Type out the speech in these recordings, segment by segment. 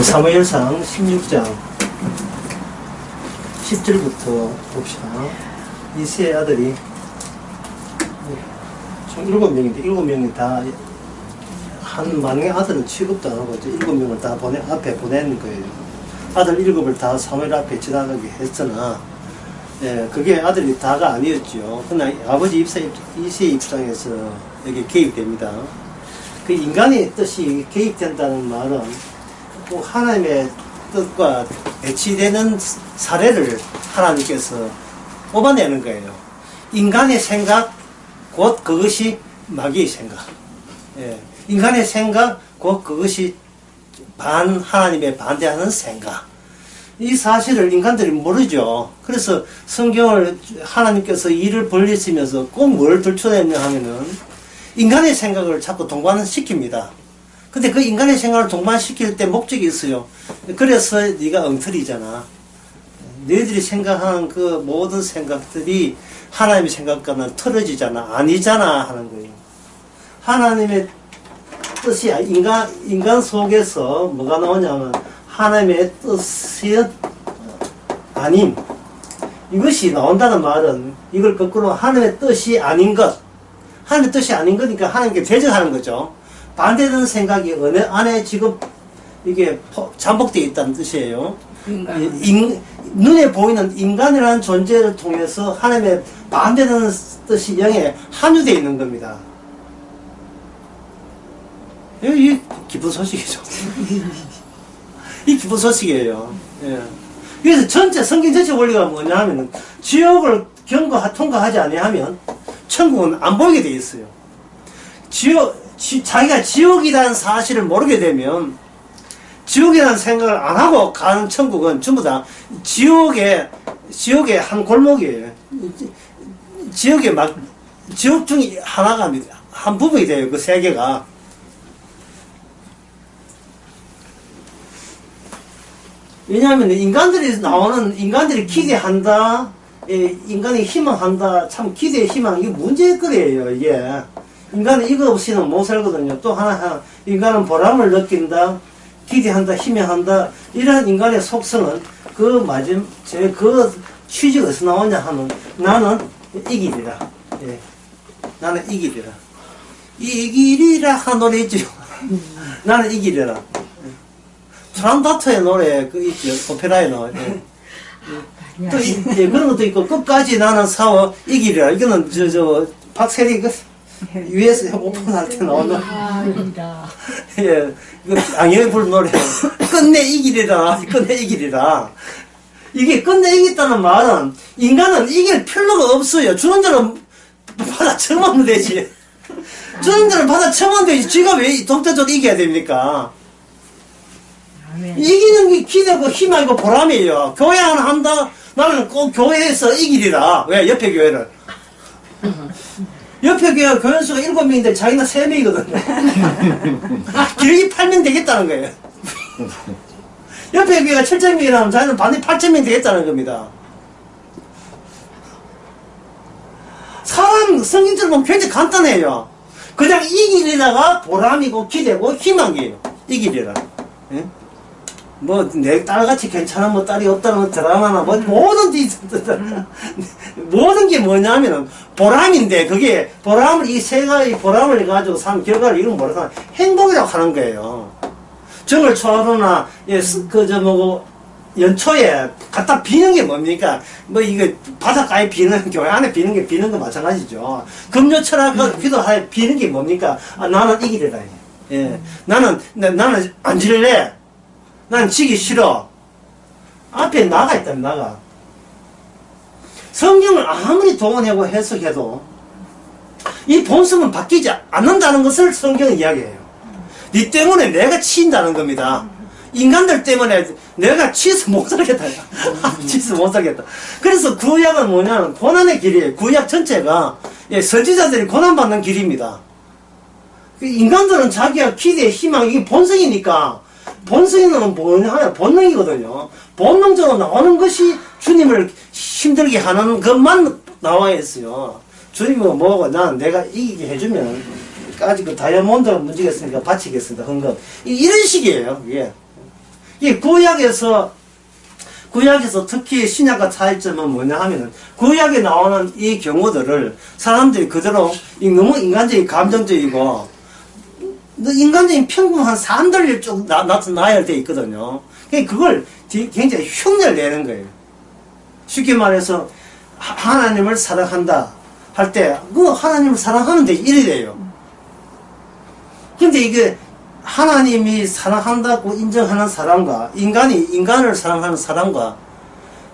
사무엘상 16장 10절부터 봅시다. 이세의 아들이 총 7명인데 7명이 다 한 만행의 아들은 취급도 안 하고 7명을 다 앞에 보낸 거예요. 아들 7을 다 사무엘 앞에 지나가게 했으나 그게 아들이 다가 아니었죠. 그러나 아버지 이세의 입장에서 여기 개입됩니다. 그 인간의 뜻이 개입된다는 말은 꼭 하나님의 뜻과 배치되는 사례를 하나님께서 뽑아내는 거예요. 인간의 생각, 곧 그것이 마귀의 생각. 인간의 생각, 곧 그것이 하나님의 반대하는 생각. 이 사실을 인간들이 모르죠. 그래서 성경을 하나님께서 일을 벌리시면서 꼭 뭘 들춰냈냐 하면은 인간의 생각을 자꾸 동반시킵니다. 근데 그 인간의 생각을 동반시킬 때 목적이 있어요. 그래서 네가 엉터리잖아. 너희들이 생각하는 그 모든 생각들이 하나님의 생각과는 틀어지잖아. 아니잖아 하는 거예요. 하나님의 뜻이 인간 속에서 뭐가 나오냐면 하나님의 뜻이 아닌 이것이 나온다는 말은 이걸 거꾸로 하나님의 뜻이 아닌 것, 하나님의 뜻이 아닌 거니까 하나님께 대적하는 거죠. 반대되는 생각이 어느 안에 지금 이게 잠복되어 있다는 뜻이에요. 눈에 보이는 인간이라는 존재를 통해서 하나님의 반대되는 뜻이 영에 함유되어 있는 겁니다. 이 기쁜 소식이죠. 이 기쁜 소식이에요. 그래서 성경 전체 원리가 뭐냐 하면 지옥을 통과하지 아니하면 천국은 안 보이게 돼 있어요. 자기가 지옥이라는 사실을 모르게 되면 지옥이라는 생각을 안 하고 가는 천국은 전부 다 지옥의 한 골목이에요. 지옥 중에 하나가 한 부분이 돼요. 그 세계가. 왜냐하면 인간들이 기대한다, 인간이 희망한다, 참 기대, 희망, 이게 문제일 거예요, 이게. 인간은 이거 없이는 못 살거든요. 또 하나, 인간은 보람을 느낀다, 기대한다, 희망한다, 이런 인간의 속성은 그 취지가 어디서 나오냐 하면, 나는 이기리라. 나는 이기리라. 이기리라 하는 노래 있죠. 나는 이기리라. 트란다트의 노래, 그 있죠. 오페라의 노래. 또, 그런 것도 있고, 끝까지 나는 싸워 이기리라. 이거는, 박세리, US 오픈할 때 나오는. 양현이 부른 노래. 끝내 이기리라. 끝내 이기리라. 이게 끝내 이겼다는 말은, 인간은 이길 필요가 없어요. 주는 대로 받아 처먹으면 되지. 주는 대로 받아 처먹으면 되지. 지가 왜 독자적으로 이겨야 됩니까? 이기는 게 기대고 희망이고 보람이에요. 교회 하나 한다? 나는 꼭 교회에서 이기리라. 왜? 옆에 교회를. 옆에 교회가 교인수가 7명인데 자기는 3명이거든요. 길게 8명 되겠다는 거예요. 옆에 교회가 7,000명이라면 자기는 반드시 8,000명 되겠다는 겁니다. 성경처럼 보면 굉장히 간단해요. 그냥 이기리라가 보람이고 기대고 희망이에요. 이기리라. 예? 내 딸같이 괜찮은 딸이 없다는 드라마나 모든 게 뭐냐면은 보람인데 그게 이 세 가지 보람을 가지고 산 결과를 이런 뭐라 행복이라고 하는 거예요. 정을 초하루나 연초에 갖다 비는 게 뭡니까? 이거 바닷가에 비는 교회 안에 비는 거 마찬가지죠. 금요 철학 기도하에 비는 게 뭡니까? 나는 이기리라. 나는 안 질래. 난 지기 싫어. 앞에 나가 있다면 나가. 성경을 아무리 동원하고 해석해도 이 본성은 바뀌지 않는다는 것을 성경은 이야기해요. 네 때문에 내가 치인다는 겁니다. 인간들 때문에 내가 치서 못 살겠다. 치서 못 살겠다. 그래서 구약은 뭐냐면 고난의 길이에요. 구약 전체가 선지자들이 고난받는 길입니다. 인간들은 자기가 기대, 희망, 이게 본성이니까 본성은 뭐냐? 본능이거든요. 본능적으로 나오는 것이 주님을 힘들게 하는 것만 나와 있어요. 주님은 뭐고, 내가 이기게 해주면, 까지 다이아몬드가 문지겠으니까 바치겠습니다. 헌금. 이런 식이에요, 이게. 이 구약에서 특히 신약과 차이점은 뭐냐 하면은, 구약에 나오는 이 경우들을 사람들이 그대로 너무 인간적이고 감정적이고, 인간적인 평범한 사람들이 쭉 나타나야 돼 있거든요. 그걸 굉장히 흉내를 내는 거예요. 쉽게 말해서, 하나님을 사랑한다 할 때, 하나님을 사랑하는데 이래 돼요. 근데 이게, 하나님이 사랑한다고 인정하는 사람과 인간을 사랑하는 사람과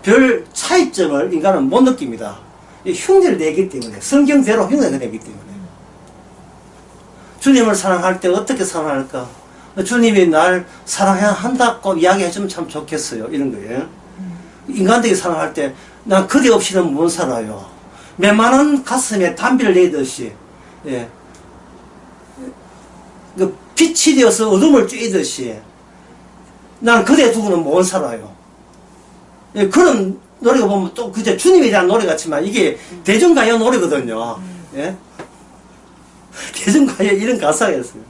별 차이점을 인간은 못 느낍니다. 흉내를 내기 때문에, 성경대로 흉내를 내기 때문에. 주님을 사랑할 때 어떻게 사랑할까? 주님이 날 사랑한다고 이야기해주면 참 좋겠어요. 이런 거예요. 인간들이 사랑할 때 난 그대 없이는 못 살아요. 메마른 가슴에 담비를 내듯이, 예. 빛이 되어서 어둠을 쬐듯이 난 그대 두고는 못 살아요. 예, 그런 노래가 보면 또 그저 주님에 대한 노래 같지만 이게 대중가요 노래거든요. 예? 대중가요 이런 가사가 있어요.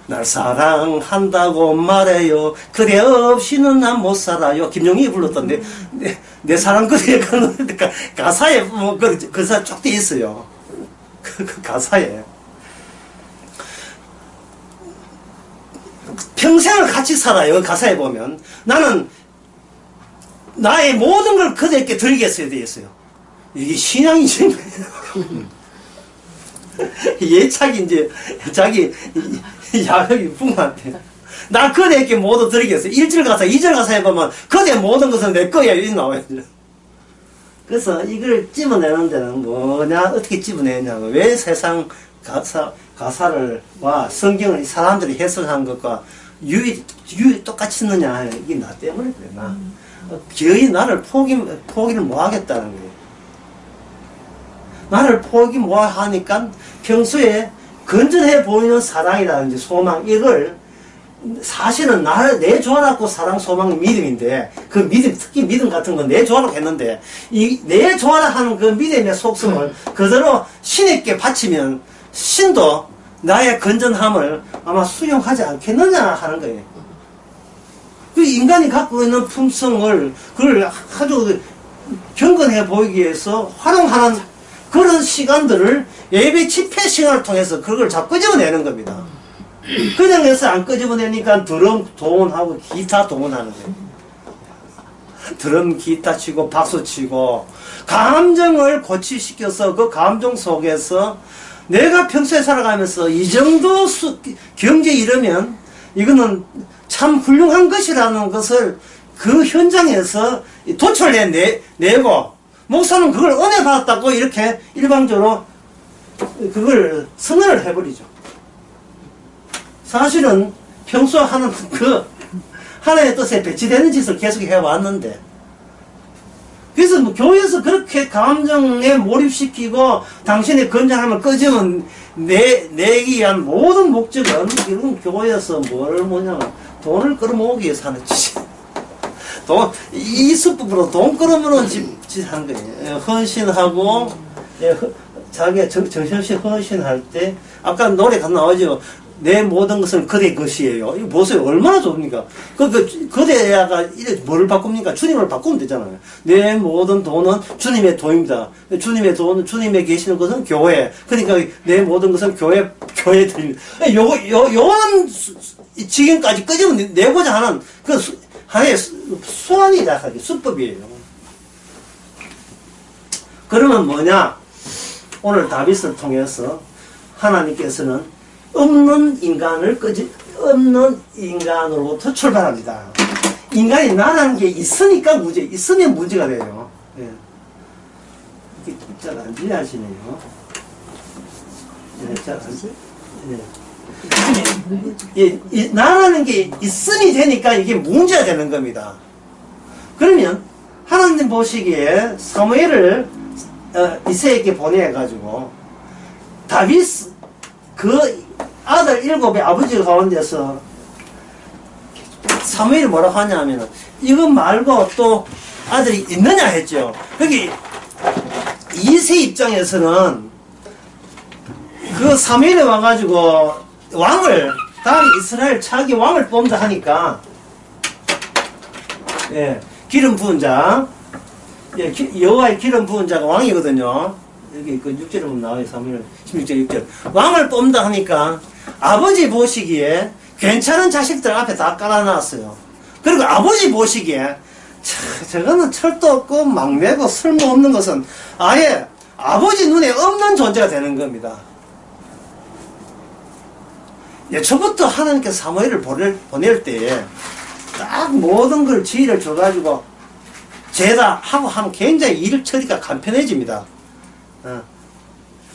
날 사랑한다고 말해요. 그대 없이는 난 못 살아요. 김용희 불렀던 내 사랑 그대 가사에 뭐 그 가사 쭉 돼 있어요. 그 가사에. 평생을 같이 살아요. 가사에 보면 나는 나의 모든 걸 그대께 드리겠어야 되겠어요. 이게 신앙이지. 예착이 이제 자기 야력이 풍부한데 나 그대께 모두 드리겠어요. 1절 가사 2절 가사에 보면 그대 모든 것은 내 거야 이 나와요. 그래서 이걸 집어내는 데는 뭐냐, 어떻게 집어내냐고, 왜 세상 가사를 와 성경을 사람들이 해석한 것과 유이 똑같이 있느냐, 이게 나 때문에 그래. 나 거의 나를 포기를 못 하겠다는 거예요. 나를 포기 못 하니까 평소에 건전해 보이는 사랑이라든지 소망, 이걸 사실은 내 좋아라고 사랑, 소망, 믿음인데, 그 믿음, 특히 믿음 같은 건 내 좋아라고 했는데, 내 좋아라 하는 그 믿음의 속성을 그대로 신에게 바치면 신도 나의 건전함을 아마 수용하지 않겠느냐 하는 거예요. 그 인간이 갖고 있는 품성을, 그걸 아주 경건해 보이기 위해서 활용하는 그런 시간들을 예배 집회 시간을 통해서 그걸 자꾸 끄집어내는 겁니다. 그냥 해서 안 끄집어내니까 드럼 동원하고 기타 동원하는 거예요. 드럼 기타 치고 박수 치고 감정을 고취시켜서 그 감정 속에서 내가 평소에 살아가면서 이 정도 경지에 이르면 이거는 참 훌륭한 것이라는 것을 그 현장에서 도출내고 목사는 그걸 은혜 받았다고 이렇게 일방적으로 그걸 선언을 해버리죠. 사실은 평소 하는 그 하나님의 뜻에 배치되는 짓을 계속 해왔는데, 그래서 뭐 교회에서 그렇게 감정에 몰입시키고 당신의 건전함을 끄집어 내기 위한 모든 목적은 이런 교회에서 뭐냐면 돈을 끌어모으기 위해서 하는 짓이. 이 수법으로 돈 끌어모으는 짓 하는 거예요. 헌신하고, 자기가 정신없이 헌신할 때, 아까 노래가 나오죠. 내 모든 것은 그대 것이에요. 이거 보세요. 얼마나 좋습니까? 그대야가 뭐를 바꿉니까? 주님을 바꾸면 되잖아요. 내 모든 돈은 주님의 돈입니다. 주님의 돈은, 주님에 계시는 것은 교회. 그러니까 내 모든 것은 교회 드립니다. 요한 지금까지 끄집어내고자 하는 하나의 수완이다, 수법이에요. 그러면 뭐냐? 오늘 다윗을 통해서 하나님께서는 없는 인간으로부터 출발합니다. 인간이 나라는 게 있으니까 있으면 문제가 돼요. 예. 잘 안 이해하시네요. 예, 잘 안 예. 나라는 게 있음이 되니까 이게 문제가 되는 겁니다. 그러면 하나님 보시기에 사무엘을 이새에게 보내가지고 다윗 그 아들 7의 아버지 가운데서 사무엘이 뭐라고 하냐면 이거 말고 또 아들이 있느냐 했죠. 여기 이새 입장에서는 그 사무엘이 와가지고 왕을 다음 이스라엘 차기 왕을 뽑는다 하니까, 예, 기름 부은 자, 예, 여호와의 기름 부은 자가 왕이거든요. 여기 그 6절에 보면 나와요. 3절, 16절, 6절. 왕을 뽑는다 하니까 아버지 보시기에 괜찮은 자식들 앞에 다 깔아놨어요. 그리고 아버지 보시기에 저거는 철도 없고 막내고 쓸모없는 것은 아예 아버지 눈에 없는 존재가 되는 겁니다. 예초부터 하나님께서 사무엘을 보낼 때에 딱 모든 걸 지혜를 줘가지고 죄다 하고 하면 굉장히 일 처리가 간편해집니다.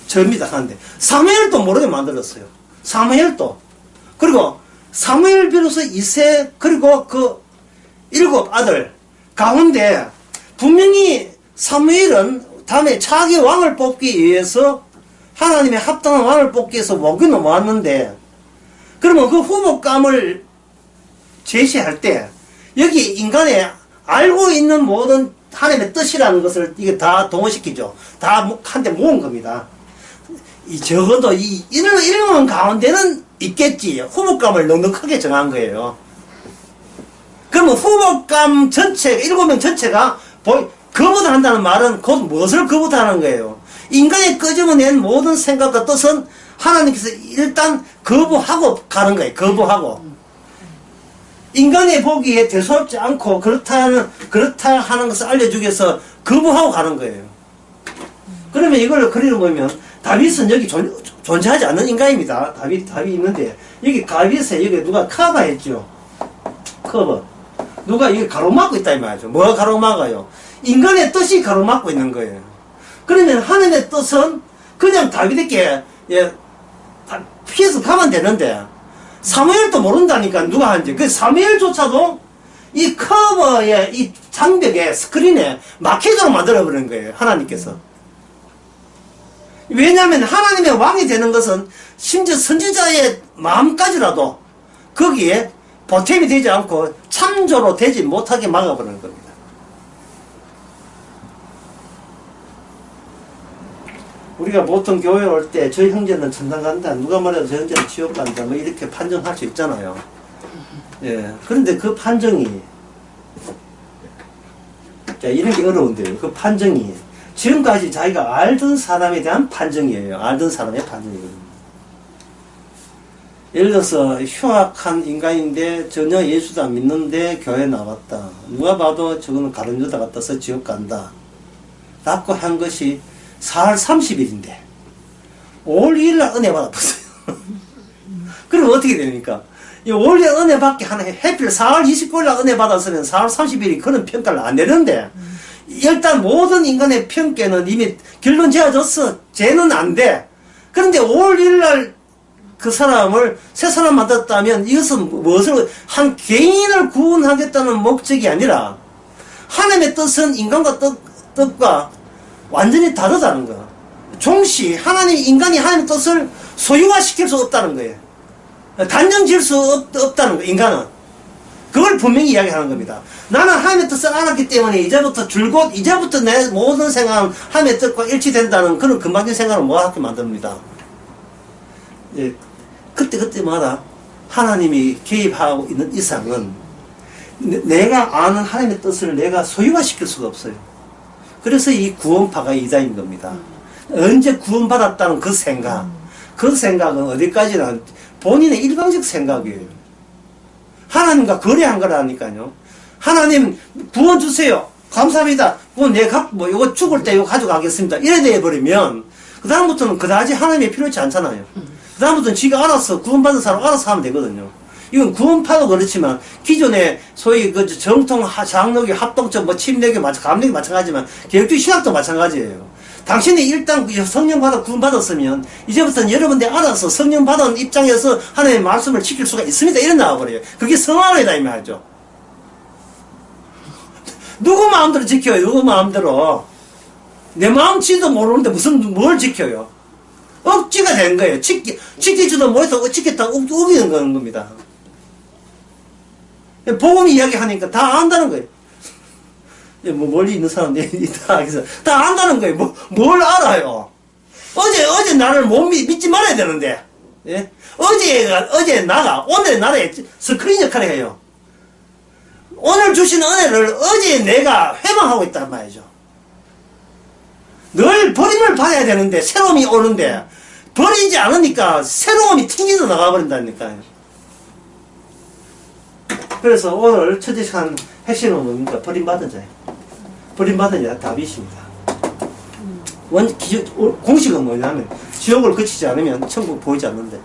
접니다 하는데 사무엘도 모르게 만들었어요. 사무엘도. 그리고 사무엘 비로소 이세 그리고 그 7 아들 가운데 분명히 사무엘은 다음에 차기 왕을 뽑기 위해서 하나님의 합당한 왕을 뽑기 위해서 목이 넘어왔는데 그러면 그 후보감을 제시할 때 여기 인간의 알고 있는 모든 하나님의 뜻이라는 것을 이게 다 동원시키죠. 다 한데 모은 겁니다. 적어도 이 이런 가운데는 있겠지. 후보감을 넉넉하게 정한 거예요. 그러면 후보감 전체 7명 전체가 거부한다는 말은 곧 무엇을 거부하는 거예요? 인간이 끄집어낸 모든 생각과 뜻은 하나님께서 일단 거부하고 가는 거예요. 거부하고. 인간의 보기에 대수롭지 않고 그렇다 하는 것을 알려주기 위해서 거부하고 가는 거예요. 그러면 이걸 그리로 보면 다윗은 여기 존재하지 않는 인간입니다. 다윗이 있는데 여기 다윗에 여기 누가 커버했죠. 커버. 누가 이게 가로막고 있다 이 말이죠. 뭐가 가로막아요? 인간의 뜻이 가로막고 있는 거예요. 그러면 하나님의 뜻은 그냥 다윗에게 피해서 가면 되는데 사무엘도 모른다니까 누가 하는지. 그 사무엘조차도 이 커버에 이 장벽에 스크린에 마켓으로 만들어버린 거예요. 하나님께서. 왜냐하면 하나님의 왕이 되는 것은 심지어 선지자의 마음까지라도 거기에 보탬이 되지 않고 참조로 되지 못하게 막아버리는 겁니다. 우리가 보통 교회 올 때 저희 형제는 천당 간다, 누가 말해도 저 형제는 지옥 간다, 뭐 이렇게 판정할 수 있잖아요. 예. 그런데 그 판정이, 자, 이런 게 어려운데요. 그 판정이 지금까지 자기가 알던 사람에 대한 판정이에요. 알던 사람의 판정이거든요. 예를 들어서 휴학한 인간인데 전혀 예수도 안 믿는데 교회 나왔다. 누가 봐도 저거는 가룟 유다 같아서 지옥 간다. 라고 한 것이 4월 30일인데 5월 2일날 은혜 받았어요. 그럼 어떻게 됩니까? 이 5월 2일 은혜 받게 하는 해필 4월 29일날 은혜 받았으면 4월 30일이 그런 평가를 안 내는데 일단 모든 인간의 평가는 이미 결론 지어졌어. 죄는 안 돼. 그런데 5월 1일날 그 사람을 새 사람 만났다면 이것은 무엇을 한 개인을 구원하겠다는 목적이 아니라 하나님의 뜻은 인간과 뜻과 완전히 다르다는 거야. 종시 인간이 하나님의 뜻을 소유화시킬 수 없다는 거예요. 단정 지을 수 없다는 거예요. 인간은. 그걸 분명히 이야기하는 겁니다. 나는 하나님의 뜻을 알았기 때문에 이제부터 내 모든 생각은 하나님의 뜻과 일치된다는 그런 금방진 생각을 모아하게 만듭니다. 예, 그때마다 하나님이 개입하고 있는 이상은 내가 아는 하나님의 뜻을 내가 소유화시킬 수가 없어요. 그래서 이 구원파가 이다인 겁니다. 언제 구원받았다는 그 생각은 어디까지나 본인의 일방적 생각이에요. 하나님과 거래한 거라니까요. 하나님 구원 주세요. 감사합니다. 구원 내가 이거 죽을 때 이거 가져가겠습니다. 이래 돼버리면 그 다음부터는 그다지 하나님이 필요치 않잖아요. 그 다음부터는 지가 알아서 구원받은 사람 알아서 하면 되거든요. 이건 구원파도 그렇지만 기존의 소위 그 정통 장로교 합동적 침례교 감리교 마찬가지지만 개혁주의 신학도 마찬가지예요. 당신이 일단 성령 받아 구원받았으면 이제부터는 여러분들 알아서 성령 받은 입장에서 하나님의 말씀을 지킬 수가 있습니다. 이런 나와버려요. 그게 성화이다 이 말이죠. 누구 마음대로 지켜요. 누구 마음대로. 내 마음치도 모르는데 뭘 지켜요. 억지가 된 거예요. 지키지도 못해서 지켰다고 우기는 겁니다. 복음 이야기하니까 다 안다는 거예요. 멀리 있는 사람들이 다 안다는 거예요. 뭘 알아요? 어제 나를 못 믿지 말아야 되는데. 예? 어제 나가, 오늘 나라에 스크린 역할을 해요. 오늘 주신 은혜를 어제 내가 회방하고 있단 말이죠. 늘 버림을 받아야 되는데, 새로움이 오는데, 버리지 않으니까 새로움이 튕겨서 나가버린다니까요. 그래서 오늘 처제한 핵심은 뭡니까? 버림받은 자예요. 버림받은 자 답이십니다. 공식은 뭐냐면, 지옥을 거치지 않으면 천국 보이지 않는데,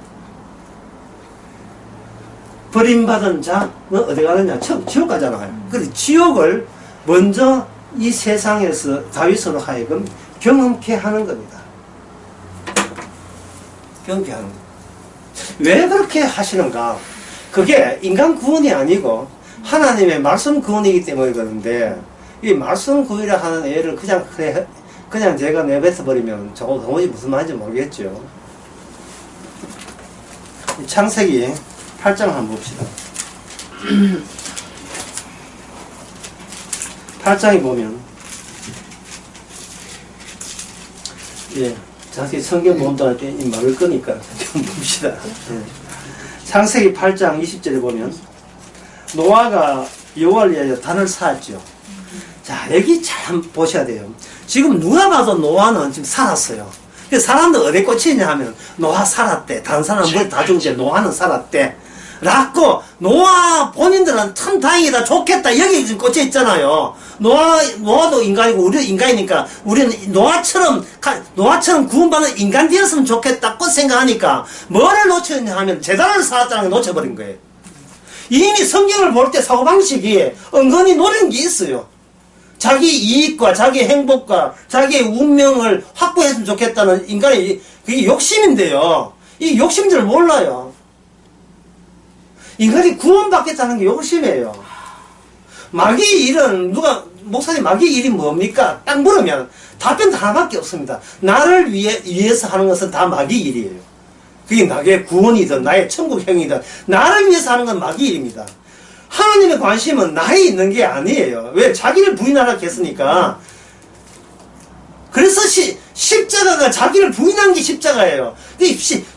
버림받은 자는 어디 가느냐? 지옥 가잖아요. 그래서 지옥을 먼저 이 세상에서 다윗으로 하여금 경험케 하는 겁니다. 경험케 하는 겁니다. 왜 그렇게 하시는가? 그게 인간 구원이 아니고 하나님의 말씀 구원이기 때문에 그런데, 이 말씀 구원이라 하는 애를 그냥 제가 내뱉어 버리면 저거 도무지 무슨 말인지 모르겠죠. 창세기 8장 한번 봅시다. 8장에 보면, 예, 자세히 성경 본다고 말을 끄니까 좀 봅시다. 예. 창세기 8장 20절에 보면, 노아가 여호와를 위하여 단을 쌓았죠. 자, 여기 잘 보셔야 돼요. 지금 누가 봐도 노아는 지금 살았어요. 그래서 사람들 어디 꽂히냐 하면, 노아 살았대. 다른 사람은 뭘 다 죽지, 노아는 살았대. 라고, 노아 본인들은 참 다행이다, 좋겠다, 여기 지금 꽂혀 있잖아요. 노아도 인간이고, 우리도 인간이니까, 우리는 노아처럼 구원받는 인간 되었으면 좋겠다고 생각하니까, 뭐를 놓쳤냐 하면, 재단을 쌓았다는 걸 놓쳐버린 거예요. 이미 성경을 볼 때 사고방식이 은근히 노린 게 있어요. 자기 이익과 자기 행복과 자기의 운명을 확보했으면 좋겠다는 인간의 그게 욕심인데요. 이 욕심들을 몰라요. 인간이 구원받겠다는 게 욕심이에요. 마귀의 일은 목사님 마귀의 일이 뭡니까? 딱 물으면 답변 하나밖에 없습니다. 나를 위해서 하는 것은 다 마귀의 일이에요. 그게 나의 구원이든 나의 천국형이든 나를 위해서 하는 건 마귀의 일입니다. 하나님의 관심은 나에 있는 게 아니에요. 왜? 자기를 부인하라 했으니까. 그래서 십자가가 자기를 부인한 게 십자가예요.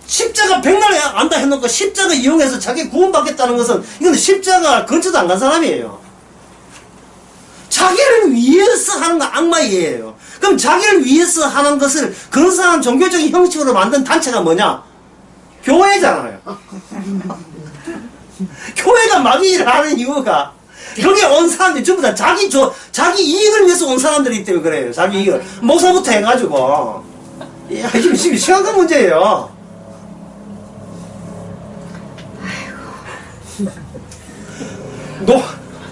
십자가 백날 안다 해놓고 십자가 이용해서 자기 구원받겠다는 것은 이건 십자가 근처도 안 간 사람이에요. 자기를 위해서 하는 건 악마이에요. 그럼 자기를 위해서 하는 것을 근사한 종교적인 형식으로 만든 단체가 뭐냐? 교회잖아요. 교회가 마귀를 하는 이유가, 거기에 온 사람들이 전부 다 자기 이익을 위해서 온 사람들이기 때문에 그래요. 자기 이익을. 목사부터 해가지고. 지금 심각한 문제예요.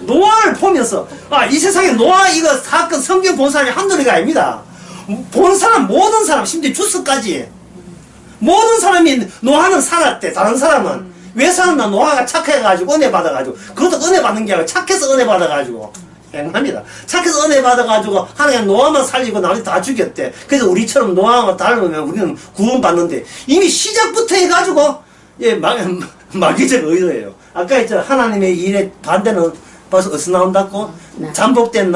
노아를 보면서, 이 세상에 노아 이거 사건 성경 본 사람이 한둘이가 아닙니다. 본 사람, 모든 사람, 심지어 주스까지. 모든 사람이 노아는 살았대. 다른 사람은. 왜 살았나? 노아가 착해가지고 은혜 받아가지고. 그것도 은혜 받는 게 아니라 착해서 은혜 받아가지고. 행합니다. 착해서 은혜 받아가지고 하나님 노아만 살리고 나머지 다 죽였대. 그래서 우리처럼 노아만 닮으면 우리는 구원받는데, 이미 시작부터 해가지고 마귀적 의도예요. 아까 했죠. 하나님의 일에 반대는 벌써 어디서 나온다고? 잠복된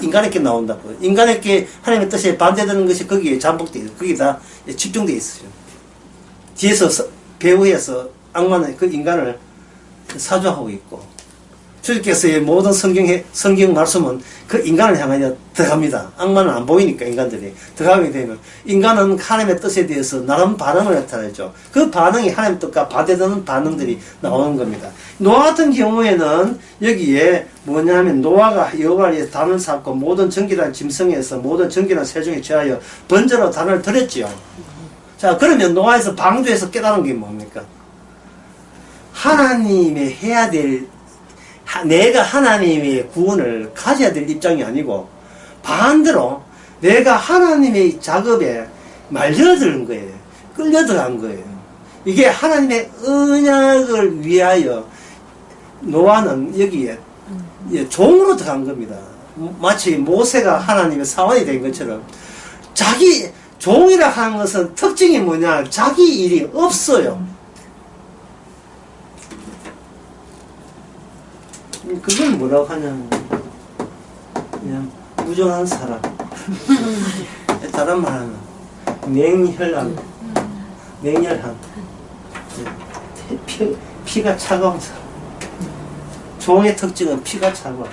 인간에게 나온다고. 인간에게 하나님의 뜻에 반대되는 것이 거기에 잠복되어 있어요. 거기 다 집중되어 있어요. 뒤에서 배후에서 악마는 그 인간을 사주하고 있고, 주님께서의 모든 성경 말씀은 그 인간을 향하여 들어갑니다. 악마는 안 보이니까 인간들이 들어가게 되면 인간은 하나님의 뜻에 대해서 나름 반응을 나타내죠. 그 반응이 하나님의 뜻과 반대되는 반응들이 나오는 겁니다. 노아 같은 경우에는 여기에 뭐냐면, 노아가 여호와를 위해서 단을 쌓고 모든 정결한 짐승에서 모든 정결한 새 중에 취하여 번제로 단을 드렸지요. 자, 그러면 노아에서 방주에서 깨달은 게 뭡니까? 하나님의 해야 될, 내가 하나님의 구원을 가져야 될 입장이 아니고, 반대로 내가 하나님의 작업에 말려드는 거예요. 끌려들어간 거예요. 이게 하나님의 언약을 위하여 노아는 여기에 종으로 들어간 겁니다. 마치 모세가 하나님의 사원이 된 것처럼, 자기 종이라 하는 것은 특징이 뭐냐? 자기 일이 없어요. 그걸 뭐라고 하냐면, 그냥 무정한 사람. 다른 말하면 냉혈한. 피가 차가운 사람. 종의 특징은 피가 차가워.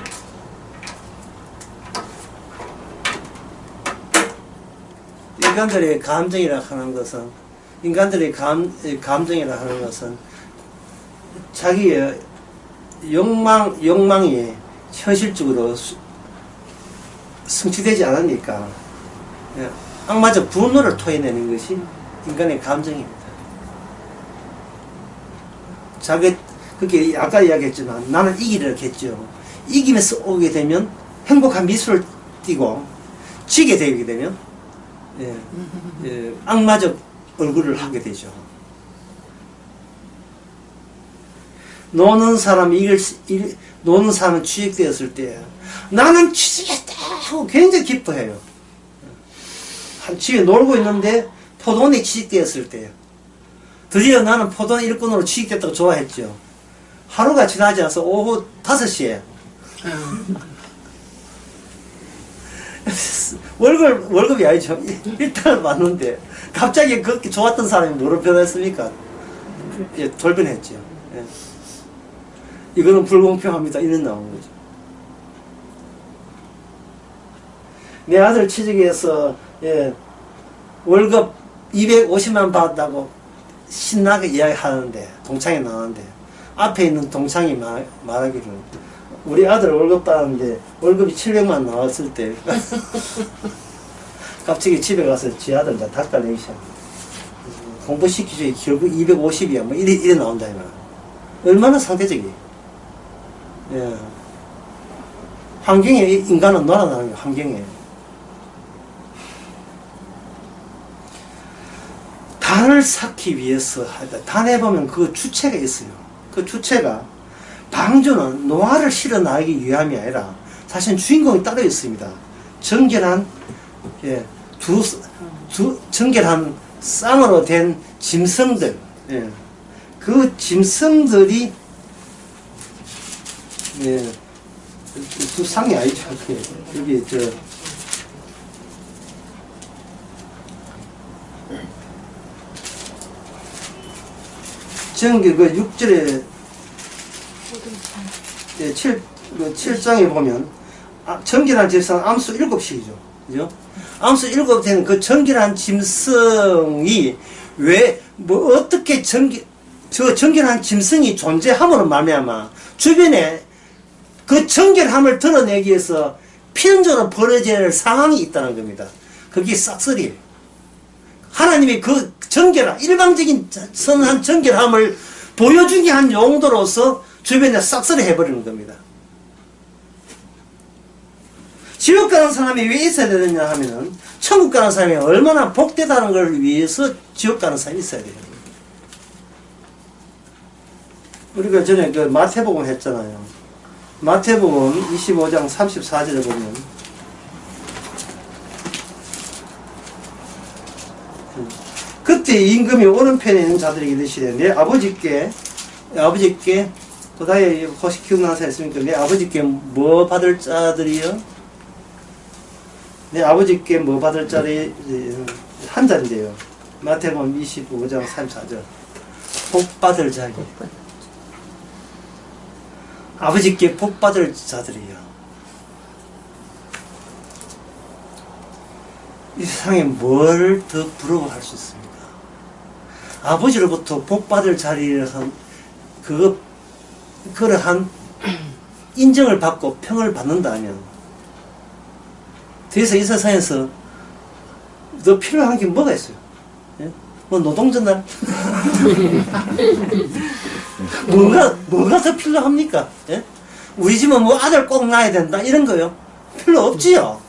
인간들의 감정이라 하는 것은, 인간들의 감정이라 하는 것은 자기의 욕망이 현실적으로 성취되지 않으니까 악마적 분노를 토해내는 것이 인간의 감정입니다. 그게 아까 이야기했지만 나는 이기리라 했죠. 이기면서 오게 되면 행복한 미소를 띠고 지게 되게 되면 악마적 얼굴을 하게 되죠. 노는 사람은 취직되었을 때 나는 취직했다 하고 굉장히 기뻐해요. 집에 놀고 있는데 포도원에 취직되었을 때 드디어 나는 포도원 일꾼으로 취직됐다고 좋아했죠. 하루가 지나지 않아서 오후 5시에 월급이 아니죠. 일단은 받는데 갑자기 그렇게 좋았던 사람이 뭐로 변했습니까? 돌변했죠. 이거는 불공평합니다. 이런 나오는 거죠. 내 아들 취직해서 월급 250만 받았다고 신나게 이야기하는데 동창이 나왔는데 앞에 있는 동창이 말하기를 우리 아들 월급 받았는데 월급이 700만 나왔을 때 갑자기 집에 가서 지 아들 다 닦아내기 시작합니다. 공부시키지 결국 250이야 뭐 이래 나온다 이 말. 얼마나 상대적이. 환경에 인간은 놀아나는 거예요. 환경에. 단을 쌓기 위해서 단에 보면 그 주체가 있어요. 그 주체가 방주는 노화를 실어나가기 위함이 아니라 사실 주인공이 따로 있습니다. 정결한 정결한 쌍으로 된 짐승들. 그 짐승들이 두 상이 아니죠. 여기 정기 그 6절에 7장에 보면 정결한 짐승은 암수 7씩이죠. 그죠? 암수 7 되는 그 정결한 짐승이 어떻게 정결한 짐승이 존재함으로 말미암아 주변에 그 정결함을 드러내기 위해서 필연적으로 벌어져야 할 상황이 있다는 겁니다. 그게 싹쓸이에요. 하나님이 그 일방적인 선한 정결함을 보여주기 한 용도로서 주변에 싹쓸이 해버리는 겁니다. 지옥 가는 사람이 왜 있어야 되느냐 하면은 천국 가는 사람이 얼마나 복되다는 걸 위해서 지옥 가는 사람이 있어야 돼요. 우리가 전에 그 마태복음 했잖아요. 마태복음 25장 34절에 보면 그때 임금이 오른편에 있는 자들에게 이르시되 내 아버지께 고다에 혹시 기억나는 사람 있습니까? 내 아버지께 뭐 받을 자들이요? 내 아버지께 뭐 받을 자들이 한 자인데요. 마태복음 25장 34절 복 받을 자리. 아버지께 복 받을 자들이요. 이 세상에 뭘 더 부러워할 수 있습니까? 아버지로부터 복 받을 자리에서 그러한 인정을 받고 평을 받는다면 더 이상 이 세상에서 더 필요한 게 뭐가 있어요? 뭐 노동전날 뭐가 더 필요합니까? 예? 우리 집은 뭐 아들 꼭 낳아야 된다 이런 거요? 필요 없지요.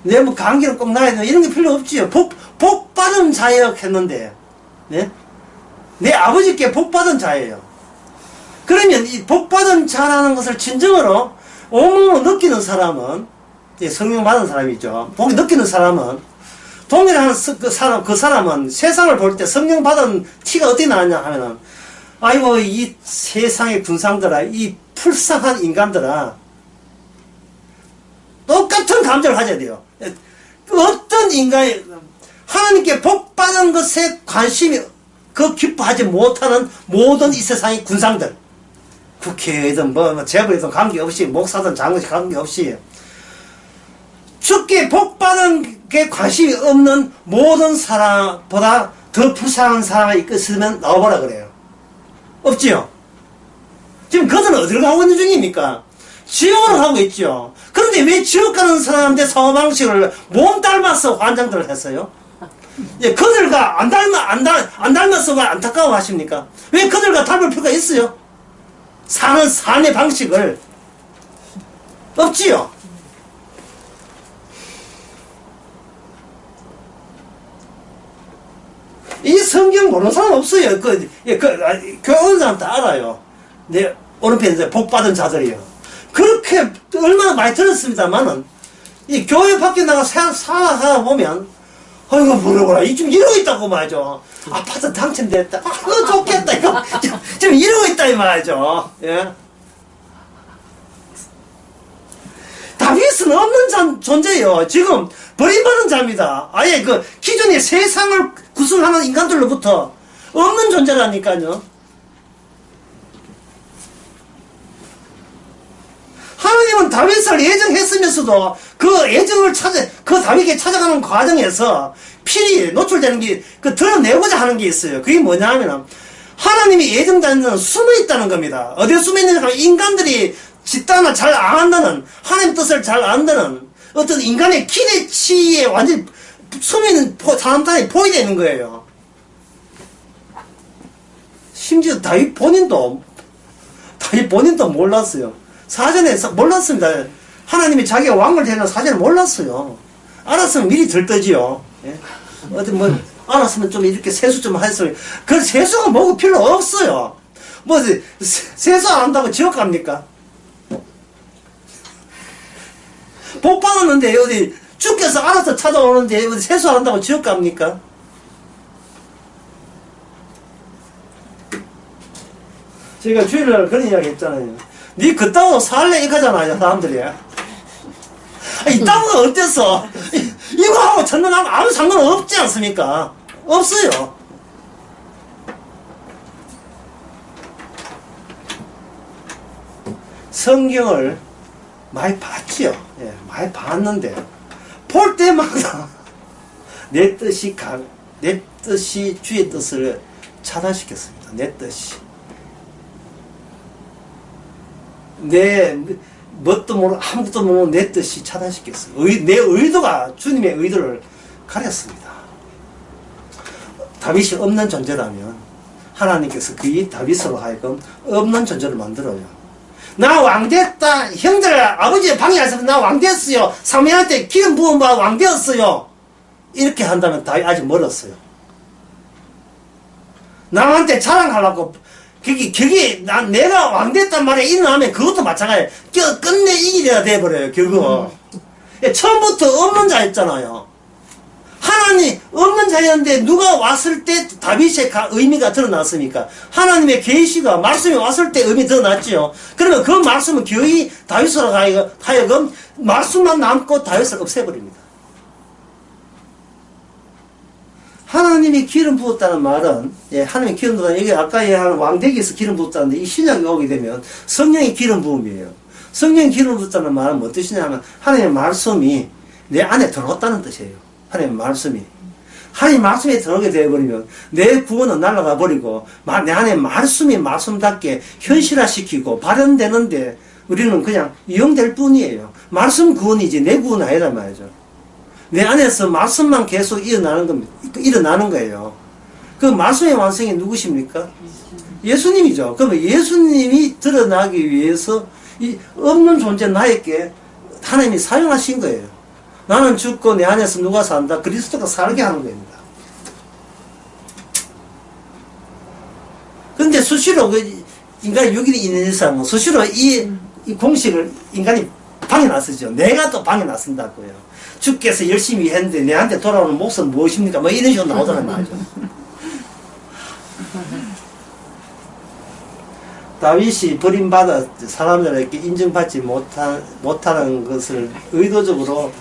내 뭐 감기를 꼭 낳아야 된다 이런 게 필요 없지요. 복 받은 자예요 했는데, 네? 내 아버지께 복 받은 자예요. 그러면 이 복 받은 자라는 것을 진정으로 온몸으로 느끼는 사람은 성령 받은 사람이죠. 복 느끼는 사람은 동일한 그 사람은 세상을 볼 때 성령 받은 티가 어떻게 나느냐 하면은 아이고 이 세상의 군상들아 이 불쌍한 인간들아 똑같은 감정을 가져야 돼요. 어떤 인간이 하나님께 복 받은 것에 관심이 그 기뻐하지 못하는 모든 이 세상의 군상들, 국회의든 뭐 재벌이든 관계없이, 목사든 장로든 관계없이 죽게 복받은 게 관심이 없는 모든 사람보다 더 불쌍한 사람이 있으면 나와보라 그래요. 없지요? 지금 그들은 어디를 가고 있는 중입니까? 지옥으로 가고 있죠. 그런데 왜 지옥 가는 사람들 사고방식을 몸 닮아서 환장들을 했어요? 예, 그들과 안 닮아서 왜 안타까워 하십니까? 왜 그들과 닮을 필요가 있어요? 사는 삶의 방식을. 없지요? 이 성경 모르는 사람 없어요. 교회 오는 사람 다 알아요. 네, 오른편에 이제 복받은 자들이요. 그렇게 얼마나 많이 들었습니다만은, 이 교회 밖에 나가 사하다 보면, 아이고, 물어보라. 이 지금 이러고 있다고 말이죠. 아파트 당첨됐다. 좋겠다. 이거, 지금 이러고 있다, 이 말이죠. 예. 다윗은 없는 존재예요. 지금 버림받은 자입니다. 아예 그 기존의 세상을 구성하는 인간들로부터 없는 존재라니까요. 하나님은 다윗을 예정했으면서도 그 예정을 그 다윗에게 찾아가는 과정에서 필히 노출되는 게, 드러내고자 하는 게 있어요. 그게 뭐냐 하면, 하나님이 예정된 데는 숨어 있다는 겁니다. 어디에 숨어 있는가 하면, 인간들이 집단을 잘 안 한다는, 하나님 뜻을 잘 안 한다는, 어떤 인간의 기대치에 완전히 숨어 있는 사람들이 보이게 되는 거예요. 심지어 다윗 본인도 몰랐어요. 사전에 몰랐습니다. 하나님이 자기가 왕을 되는 사전에 몰랐어요. 알았으면 미리 들떠지요. 예? 어디 알았으면 좀 이렇게 세수 좀 했어요. 그 세수가 뭐고 필요 없어요. 세수 안 한다고 지옥 갑니까? 복 받았는데 어디 주께서 알아서 찾아오는데 어디 세수 안 한다고 지옥 갑니까? 제가 주일날 그런 이야기 했잖아요. 니 그따구 살래 이거잖아요, 사람들이. 이따구가 어땠어? 이거하고 전능하고 아무 상관없지 않습니까? 없어요. 성경을 많이 봤지요. 예, 많이 봤는데, 볼 때마다 내 뜻이 주의 뜻을 차단시켰습니다. 내 뜻이. 뭣도 모르고 아무것도 모르고 내 뜻이 차단시켰어요. 내 의도가 주님의 의도를 가렸습니다. 다윗이 없는 존재라면 하나님께서 그 다윗으로 하여금 없는 존재를 만들어요. 나 왕됐다. 형들 아버지의 방해하셔서 나 왕됐어요. 사무엘한테 기름 부은 바 왕되었어요. 이렇게 한다면 다윗 아직 멀었어요. 남한테 자랑하려고 내가 왕됐단 말에 일어나면 그것도 마찬가지예요. 끝내 이기려야 돼버려요, 결국. 처음부터 없는 자였잖아요. 하나님, 없는 자였는데 누가 왔을 때 다윗의 의미가 드러났습니까? 하나님의 계시가, 말씀이 왔을 때 의미 드러났지요. 그러면 그 말씀은 거의 다윗으로 하여금 말씀만 남고 다윗을 없애버립니다. 하나님이 기름 부었다는 말은, 하나님이 기름 부었다는, 이게 아까 얘기한 왕대기에서 기름 부었다는데, 이 신약에 오게 되면 성령의 기름 부음이에요. 성령의 기름 부었다는 말은 뭐 뜻이냐 하면, 하나님의 말씀이 내 안에 들어왔다는 뜻이에요. 하나님의 말씀이. 하나님의 말씀에 들어오게 되어버리면, 내 구원은 날아가 버리고, 내 안에 말씀이 말씀답게 현실화시키고, 발현되는데, 우리는 그냥 이용될 뿐이에요. 말씀 구원이지, 내 구원 아니란 말이죠. 내 안에서 말씀만 계속 일어나는 거예요. 그 말씀의 완성이 누구십니까? 예수님이죠. 그러면 예수님이 드러나기 위해서 이 없는 존재 나에게 하나님이 사용하신 거예요. 나는 죽고 내 안에서 누가 산다? 그리스도가 살게 하는 겁니다. 그런데 수시로 인간이 6일이 있는 이상 수시로 이 공식을 인간이 방해놨었죠. 내가 또 방해놨습니다고요. 주께서 열심히 했는데 내한테 돌아오는 몫은 무엇입니까? 뭐 이런 식으로 나오잖아요, 말이죠. 다윗이 버림받아 사람들에게 인정받지 못하는 것을 의도적으로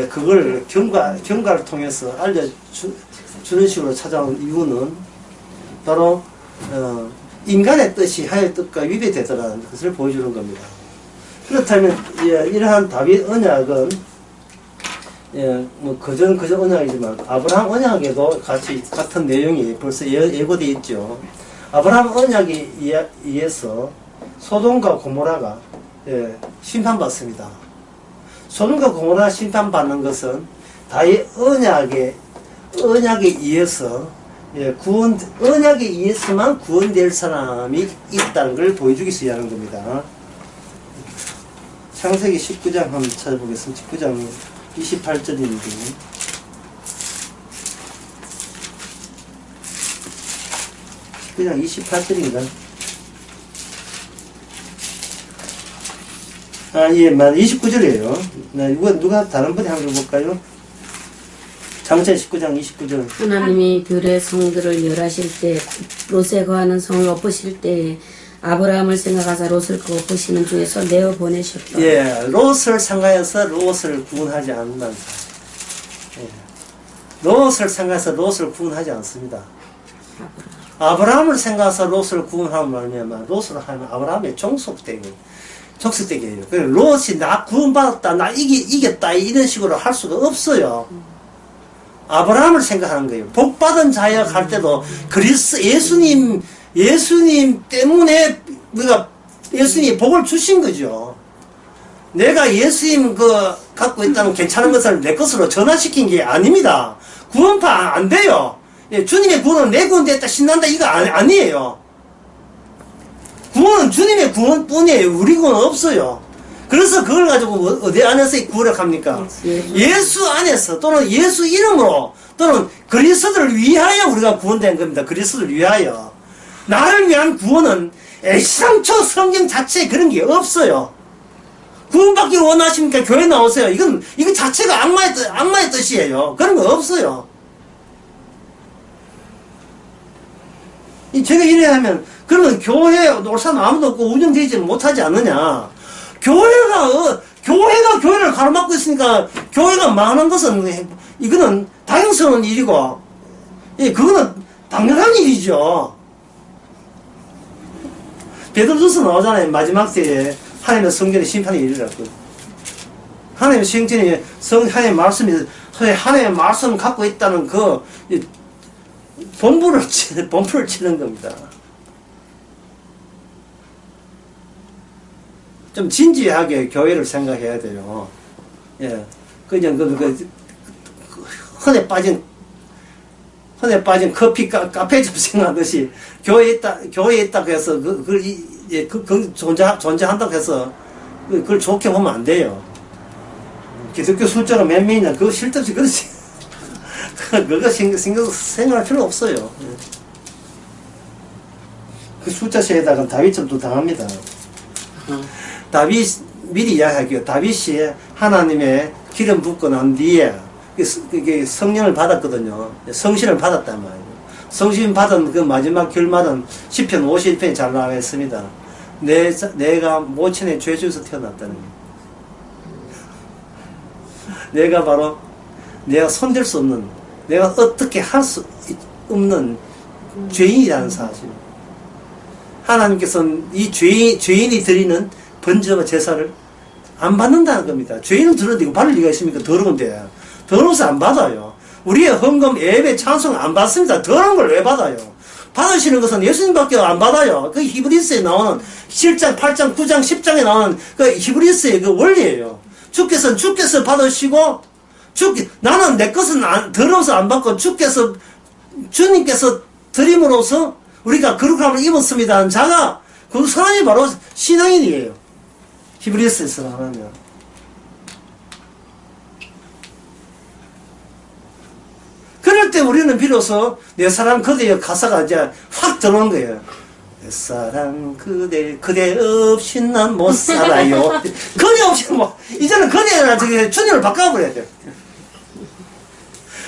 그걸 경과를 통해서 알려주는 식으로 찾아온 이유는 바로 인간의 뜻이 하의 뜻과 위배되더라는 것을 보여주는 겁니다. 그렇다면 이러한 다윗 언약은 뭐 그전 언약이지만 아브라함 언약에도 같은 내용이 벌써 예고되어 있죠. 아브라함 언약에 의해서 소돔과 고모라가 심판받습니다. 소돔과 고모라 심판받는 것은 다윗 언약에 의해서 언약에 의해서만 구원될 사람이 있다는 걸 보여주기 위해서 하는 겁니다. 창세기 19장 한번 찾아보겠습니다. 19장 28절인데 19장 28절인가? 예, 29절이에요. 이거 누가 다른 분이 한번 볼까요? 창세기 19장 29절. 하나님이 들의 성들을 멸하실 때 롯에 거하는 성을 엎으실 때 아브라함을 생각하사 롯을 그 엎으시는 중에서 내어 보내셨다. 예, 롯을 생각해서 롯을 구원하지 않는다. 예. 롯을 생각해서 롯을 구원하지 않습니다. 아브라함을 생각해서 롯을 구원하면 말미암아 롯을 하면 아브라함의 종속되게 해요. 그래서 롯이 나 구원받았다, 나 이겼다 이런 식으로 할 수가 없어요. 아브라함을 생각하는 거예요. 복받은 자역 할 때도 예수님 때문에 우리가 예수님이 복을 주신 거죠. 내가 예수님 갖고 있다는 괜찮은 것을 내 것으로 전환시킨 게 아닙니다. 구원파 안 돼요. 주님의 구원은 내 구원 됐다 신난다 이거 아니에요. 구원은 주님의 구원뿐이에요. 우리 구원은 없어요. 그래서 그걸 가지고 어디 안에서 구원을 합니까? 예수 안에서 또는 예수 이름으로 또는 그리스도를 위하여 우리가 구원된 겁니다. 그리스도를 위하여. 나를 위한 구원은 애시당초 성경 자체에 그런 게 없어요. 구원받기를 원하십니까? 교회 나오세요. 이건 자체가 악마의 뜻이에요. 그런 거 없어요. 제가 이래 하면 그러면 교회에 놀 사람 아무도 없고 운영되지 못하지 않느냐? 교회가 교회를 가로막고 있으니까 교회가 망하는 것은 이거는 당연스러운 일이고, 그거는 당연한 일이죠. 베드로전서 나오잖아요. 마지막 때에 하나님의 성전의 심판의 일이라고. 하나님의 성전이 하나님의 말씀을 갖고 있다는 본부를 치는 겁니다. 좀 진지하게 교회를 생각해야 돼요. 예. 그냥 흔해 빠진 커피 카페 좀 생각하듯이 교회에 있다고 해서 존재한다고 해서 그걸 좋게 보면 안 돼요. 기독교 숫자가 몇 명이냐 그거 실없이 그렇지. 그거 생각할 필요 없어요. 예. 그 숫자 세에다가 다윗점도 당합니다. 미리 이야기할게요. 다윗이 하나님의 기름 붓고 난 뒤에 성령을 받았거든요. 성신을 받았단 말이에요. 성신 받은 그 마지막 결말은 시편 51편에 잘 나와 있습니다. 내가 모친의 죄 중에서 태어났다는 거예요. 내가 바로 내가 손댈 수 없는, 내가 어떻게 할 수 없는 죄인이라는 사실. 하나님께서는 이 죄인이 드리는 번제와 제사를 안 받는다는 겁니다. 죄인은 들어도 이거 받을 리가 있습니까? 더러운데. 더러워서 안 받아요. 우리의 헌금, 예배, 찬송 안 받습니다. 더러운 걸 왜 받아요? 받으시는 것은 예수님밖에 안 받아요. 그 히브리서에 나오는 7장, 8장, 9장, 10장에 나오는 그 히브리서의 그 원리예요. 주께서 받으시고, 나는 내 것은 더러워서 안 받고 주님께서 드림으로써 우리가 거룩함을 입었습니다. 자가 그 사람이 바로 신앙인이에요. 히브리서에서 하면. 그럴 때 우리는 비로소 내 사랑 그대의 가사가 이제 확 들어오는 거예요. 내 사랑 그대 없이 난 못 살아요. 그대 없이 이제는 그대나 주님을 바꿔버려야 돼요.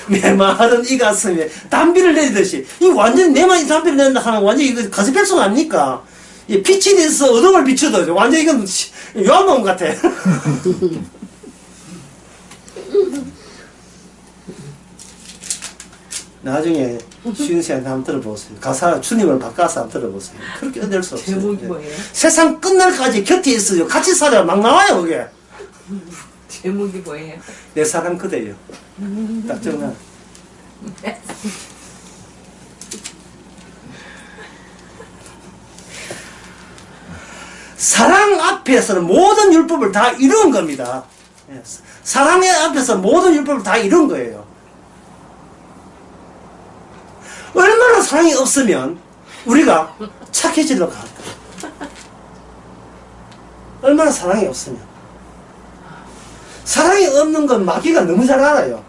메마른 이 가슴에 담비를 내리듯이 이 완전히 내만 이 담비를 낸다 하는 완전히 이거 가슴 뺄 수가 아닙니까? 이 빛이 돼서 어둠을 비추듯이 완전히 이건 요한몸 같아. 나중에 쉬는 시간에 한번 들어보세요. 가사 주님을 바꿔서 한번 들어보세요. 그렇게 얻을 수 없어요. 제목이 예. 뭐예요? 세상 끝날까지 곁에 있어요. 같이 살아요. 막 나와요 그게. 제목이 뭐예요? 내 사랑 그대요. 딱 정말. 사랑 앞에서는 모든 율법을 다 이룬 겁니다. 예. 사랑의 앞에서 모든 율법을 다 이룬 거예요. 얼마나 사랑이 없으면 우리가 착해지려고 할까? 얼마나 사랑이 없으면. 사랑이 없는 건 마귀가 너무 잘 알아요.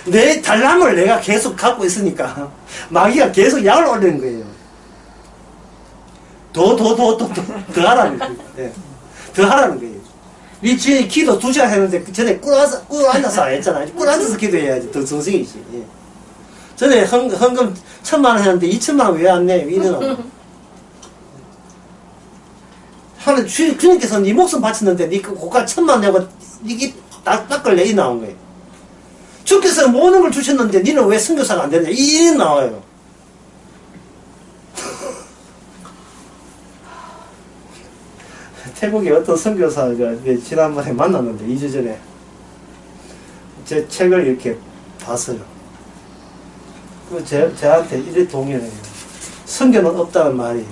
내 달람을 내가 계속 갖고 있으니까 마귀가 계속 약을 올리는 거예요. 더 하라는 거예요. 네. 더 하라는 거예요. 이 주에 기도 2시간 했는데 그 전에 꿇 앉아서 안 했잖아요. 꿇 앉아서 기도해야지 더 정성이지. 예. 전에 헌금 1,000만 원 했는데 2,000만 원 왜 안 내? 이러나. 하는 주님께서는 네 목숨 바쳤는데 네 고가 1,000만 원 내고 이게 닦을 내이 나온 거예요. 주께서 모든 걸 주셨는데 니는 왜 선교사가 안 되냐? 이 나와요. 태국에 어떤 선교사가 지난번에 만났는데 2주 전에 제 책을 이렇게 봤어요. 그 저한테 이래 동의해요. 선교는 없다는 말이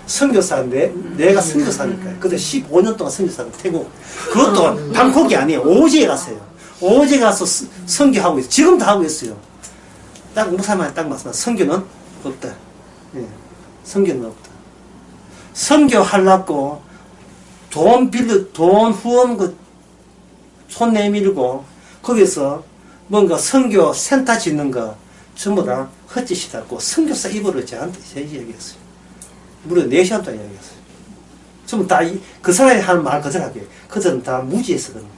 선교사인데 내가 선교사니까. 그때 15년 동안 선교사를 태국. 그것도 방콕이 아니에요. 오지에 갔어요. 오지에 가서 선교하고 있어요. 지금도 하고 있어요. 딱 목사님한테 딱 말씀하세요. 선교는 없다. 예. 선교는 없다. 선교하려고 돈 후원 손 내밀고 거기서 뭔가 선교 센터 짓는 거 전부 다 헛짓이다고 선교사 입으로 저한테 얘기했어요. 무려 4시간 동안 이야기했어요. 전부 다 그 사람이 하는 말 거절하게. 그들은 다 무지해서 그런 거예요.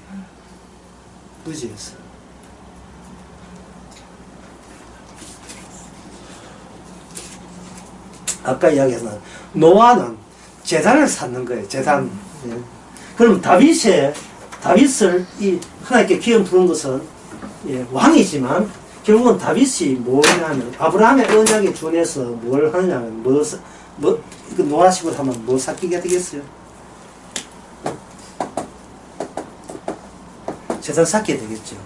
무지해서. 아까 이야기했나 노아는 제단을 쌓는 거예요. 제단. 예. 그럼 다윗을 이 하나님께 기름 부른 것은 예, 왕이지만 결국은 다윗이 뭐냐면 아브라함의 언약에 준해서 뭘 하느냐면 이거 노아식으로 하면 뭐 삭히게 되겠어요? 제단 쌓게 되겠죠.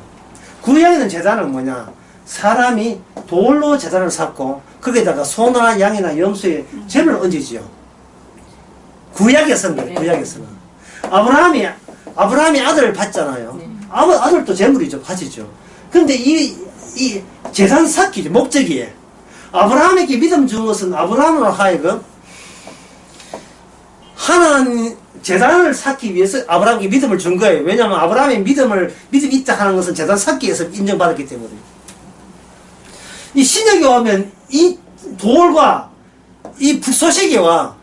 구약에는 제단은 뭐냐? 사람이 돌로 제단을 쌓고 거기에다가 소나 양이나 염소의 재물을 얹지요. 구약에서는 그래요. 구약에서는 아브라함이 아들을 받잖아요. 아들도 재물이죠. 가지죠. 근데 이 제단 쌓기죠. 목적이 아브라함에게 믿음 준 것은 아브라함으로 하여금 하나님 제단을 쌓기 위해서 아브라함에게 믿음을 준 거예요. 왜냐하면 아브라함의 믿음이 있다 하는 것은 제단 쌓기 위해서 인정받았기 때문에. 이 신약에 오면 이 돌과 이 불쏘시개와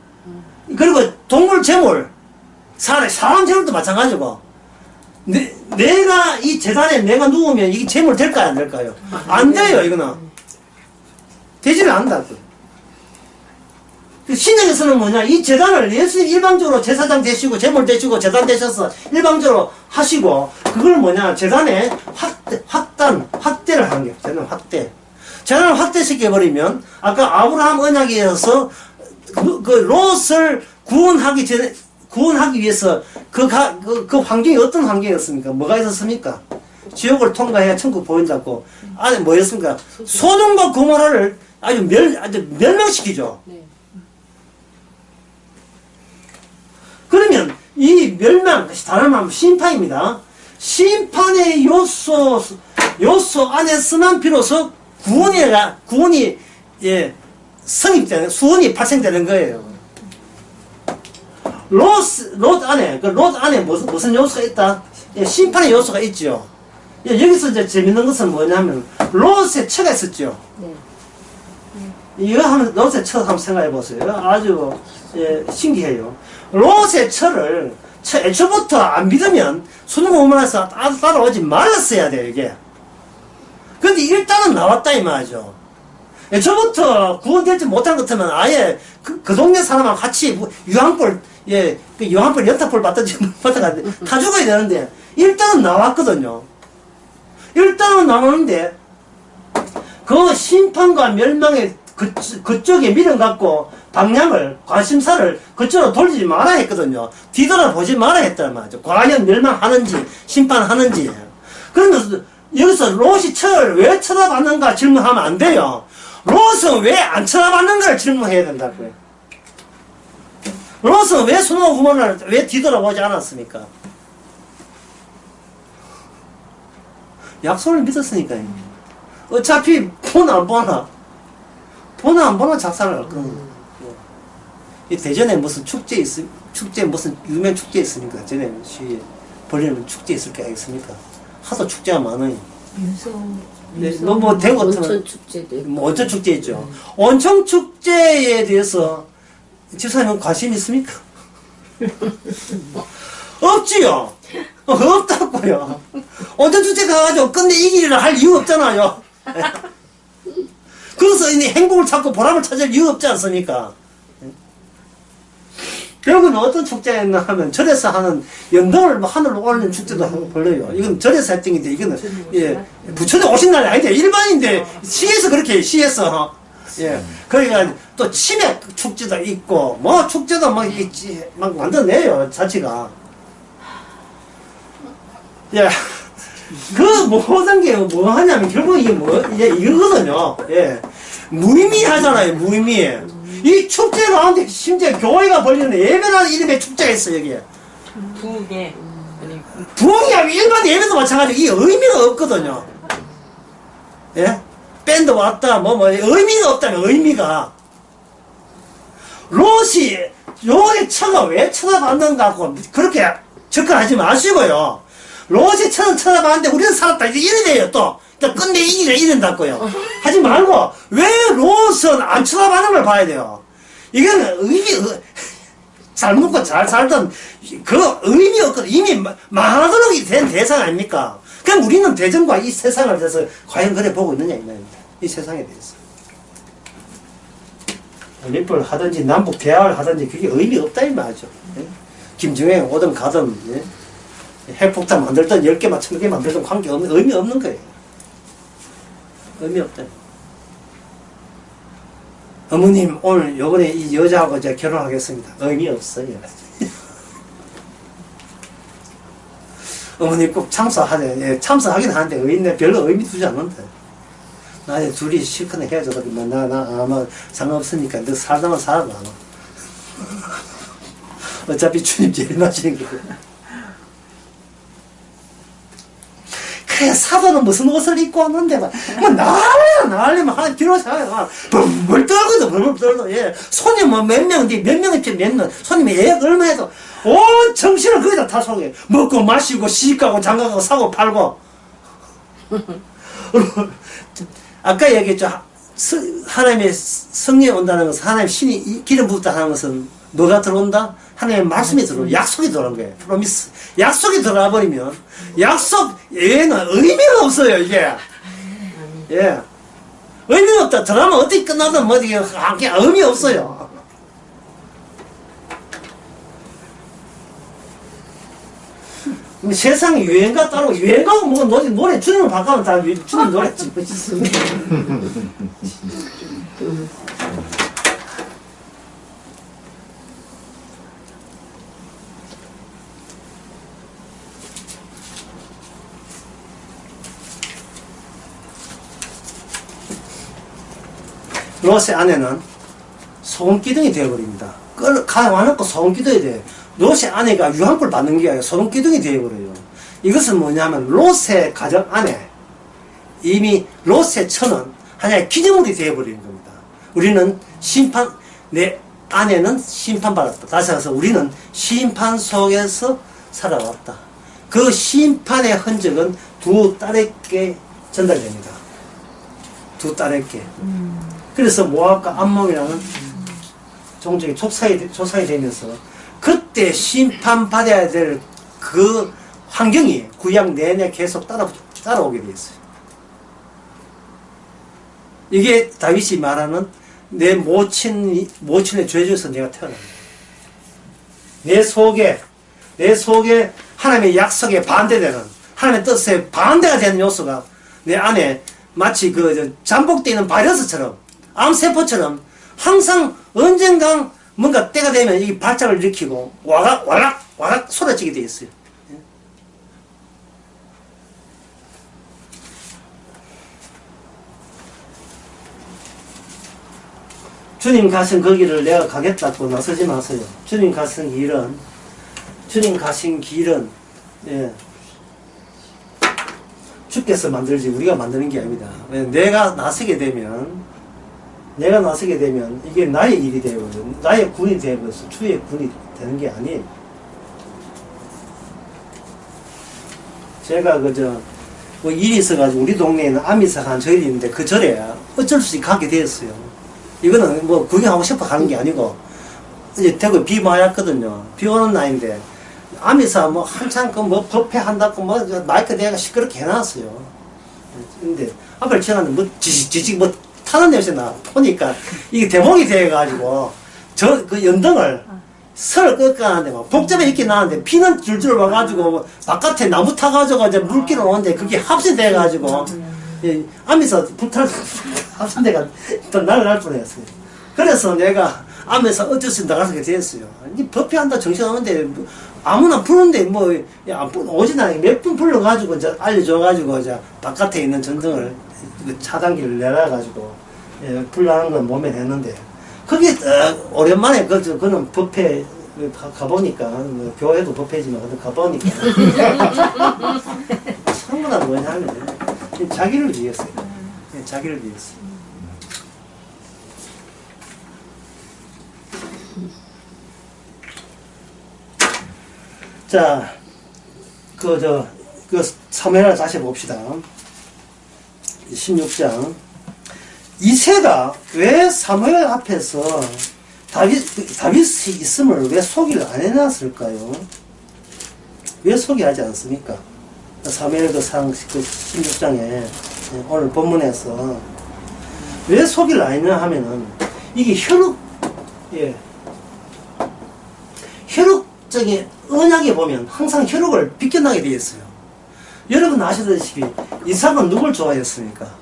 그리고 동물 재물 사람 재물도 마찬가지고 내가 이 재단에 내가 누우면 이게 재물 될까요 안 될까요? 안 돼요. 이거는 되지는 않는다고. 신약에서는 뭐냐 이 재단을 예수님 일방적으로 제사장 되시고 재물 되시고 재단 되셔서 일방적으로 하시고 그걸 뭐냐 재단에 확대를 하는 게 재단 확대. 재단을 확대시켜버리면 아까 아브라함 언약에서 그 롯을 구원하기 위해서 그 환경이 어떤 환경이었습니까? 뭐가 있었습니까? 지옥을 통과해야 천국 보인다고. 안에 뭐였습니까? 소돔과 고모라를 아주 멸망시키죠. 네. 그러면 이 멸망, 다른 말로 심판입니다. 심판의 요소 안에서만 비로소 구원이 성립되는, 수원이 발생되는 거예요. 롯 안에 무슨 요소가 있다? 예, 심판의 요소가 있죠. 예, 여기서 이제 재밌는 것은 뭐냐면, 롯의 처가 있었죠. 네. 이거 하면, 롯의 처 한번 생각해 보세요. 아주, 예, 신기해요. 롯의 처를, 애초부터 안 믿으면, 수능고문에서 따라오지 말았어야 돼요, 이게. 근데 일단은 나왔다, 이 말이죠. 애초부터 구원되지 못한 것 같으면 아예 그 동네 사람하고 같이 유황불, 예, 그 유황불 연타불 받아가지고 다 죽어야 되는데, 일단은 나왔거든요. 일단은 나오는데, 그 심판과 멸망의 그쪽에 미련 갖고 방향을, 관심사를 그쪽으로 돌리지 말아야 했거든요. 뒤돌아보지 말아야 했단 말이죠. 과연 멸망하는지, 심판하는지. 그러면서 여기서 롯이 저를 왜 쳐다봤는가 질문하면 안 돼요. 롯은 왜 안 쳐다봤는가를 질문해야 된다고요. 롯은 왜 소돔 고모라를 왜 뒤돌아보지 않았습니까? 약속을 믿었으니까요. 어차피 본 안 보나 작살을 할 거는. 이 대전에 무슨 축제 무슨 유명 축제 있으니까 전에 시위에 벌리는 축제 있을 게 아니겠습니까? 하도 축제가 많아요. 네, 뭐 대구 같은 온천 축제도 있고. 뭐 온천 축제 있죠. 온천 축제에 대해서 집사님은 관심 있습니까? 없지요. 없다고요. 온천 축제 가가지고 끝내 이기리를 할 이유 없잖아요. 그래서 이 행복을 찾고 보람을 찾을 이유 없지 않습니까? 결국은 어떤 축제였나 하면 절에서 하는 연등을 하늘로 올리는 축제도 하고 불러요. 이건 절에서 했던 건데 이거는 예, 부처님 오신 날이 아닌데 일반인데 시에서 그렇게 시에서 예, 그러니까 또 치맥 축제도 있고 뭐 축제도 막 이렇게 막 만들어내요 자체가. 예, 그 모든 게 뭐 하냐면 결국 이게 뭐 이제 이거거든요. 예, 무의미하잖아요 무의미. 이 축제 가운데 심지어 교회가 벌리는 예배라는 이름의 축제가 있어 여기에. 부흥회. 아니, 부흥이 일반 예배도 마찬가지로 이 의미가 없거든요. 예? 밴드 왔다 의미가 없다면 의미가. 롯이 롯의 처가 왜 쳐다봤는가 하고 그렇게 접근하지 마시고요. 롯이 처는 쳐다봤는데 우리는 살았다 이제 이래 돼요 또. 그러니까 끝내 이른다고요. 하지 말고 왜 롯은 안 쳐다보는 걸 봐야 돼요. 이거는 잘 먹고 잘 살던 그 의미 없거든. 이미 망하도록 된 대상 아닙니까? 그럼 우리는 대전과 이 세상을 대해서 과연 그래 보고 있느냐 이 말입니다. 이 세상에 대해서. 올림픽을 하든지 남북 대화를 하든지 그게 의미 없다 이 말이죠. 예? 김정일 오든 가든 예? 핵폭탄 만들든 10개, 1000개 만들든 관계없는 의미 없는 거예요. 의미 없다. 어머님 오늘 요번에 이 여자하고 제가 결혼하겠습니다. 의미 없어요. 어머니 꼭 참석하네. 예, 참석하긴 하는데 별로 의미 두지 않는다. 나중에 둘이 실컷 헤어져도 나 아마 상관없으니까 너 살다만 살아봐. 어차피 주님 제일 마시는 거고. 그래 사도는 무슨 옷을 입고 왔는데 뭐 난리면 하나 뒤로서 벌벌 떨거든 벌벌 떨고. 예, 손님 뭐 몇 명인데 몇 명인지 몇 명 손님이 예약 얼마 해도 온 정신을 거기다 다 속에 먹고 마시고 시가고 장가가고 사고 팔고. 아까 얘기했죠. 하나님의 성령이 온다는 것은 하나님 신이 기름 부었다 하는 것은 뭐가 들어온다? 하나님의 말씀이 들어오고 약속이 들어오는 거예요. 프로미스. 약속이 들어와 버리면 약속 외에는 의미가 없어요 이게. 예, 의미가 없다. 드라마 어떻게 끝나든 뭐 이게 의미 없어요. 세상에 유행가 따로 유행가고 뭐 노래 주님을 바꾸면 다 주님 노래 찍고 있습니다. 롯의 아내는 소금기둥이 되어버립니다. 와놓고 소금기둥이 돼요. 롯의 아내가 유황불 받는 게 아니라 소금기둥이 되어버려요. 이것은 뭐냐면 롯의 가정 안에 이미 롯의 처는 하나의 기념물이 되어버리는 겁니다. 우리는 내 아내는 심판받았다. 다시 말해서 우리는 심판 속에서 살아왔다. 그 심판의 흔적은 두 딸에게 전달됩니다. 두 딸에게. 그래서 모압과 암몬이라는 종족이 조상이 되면서 그때 심판받아야 될 그 환경이 구약 내내 계속 따라오게 되었어요. 이게 다윗이 말하는 내 모친의 죄 중에서 내가 태어납니다. 내 속에 하나님의 약속에 반대되는 하나님의 뜻에 반대가 되는 요소가 내 안에 마치 잠복되어 있는 바이러스처럼, 암세포처럼 항상 언젠가 뭔가 때가 되면 이 발작을 일으키고 와락 쏟아지게 되어 있어요. 주님 가신 거기를 내가 가겠다고 나서지 마세요. 주님 가신 길은 예, 주께서 만들지 우리가 만드는 게 아닙니다. 내가 나서게 되면 이게 나의 일이 되거든. 나의 군이 되어서 주의 군이 되는 게 아니에요. 제가 뭐 일이 있어가지고 우리 동네에는 아미사가 한 절이 있는데 그 절에 어쩔 수 없이 가게 되었어요. 이거는 뭐 구경하고 싶어 가는 게 아니고, 이제 대구 비 많이 왔거든요. 비 오는 날인데, 아미사 뭐 한참 법회 한다고 마이크 대가 시끄럽게 해놨어요. 근데 앞을 지나는데 뭐 지직 뭐 타는 냄새 나. 보니까 이게 대목이 돼가지고, 그 연등을 설을 꺾어가는데 막 복잡해 있게 나는데 비는 줄줄 와가지고 바깥에 나무 타가지고 이제 물기를 오는데 그게 합선돼가지고 아미사 불탈 합선돼가 또 날아갈 뻔했어요. 그래서 내가 아미사 어쩔 수 없이 나가게 됐어요. 이 법회한다 정신 없는데 아무나 부르는데 뭐 오지나 몇 분 불러가지고 이제 알려줘가지고 이제 바깥에 있는 전등을 차단기를 내놔가지고 불나는 건 몸에 했는데 그게 오랜만에 그는 법회 가보니까 뭐 교회도 법회지만 가보니까 전부 다 뭐냐면 자기를 위해서요. 자기를 위해서. 자, 사무엘을 다시 봅시다. 16장. 이새가 왜 사무엘 앞에서 다윗이 있음을 왜 소개를 안 해놨을까요? 왜 소개하지 않습니까? 사무엘상 16장에 오늘 본문에서 왜 소개를 안 했냐 하면은 이게 혈육적인 언약에 보면 항상 혈육을 비껴나게 되어 있어요. 여러분 아시다시피 이삭은 누굴 좋아했습니까?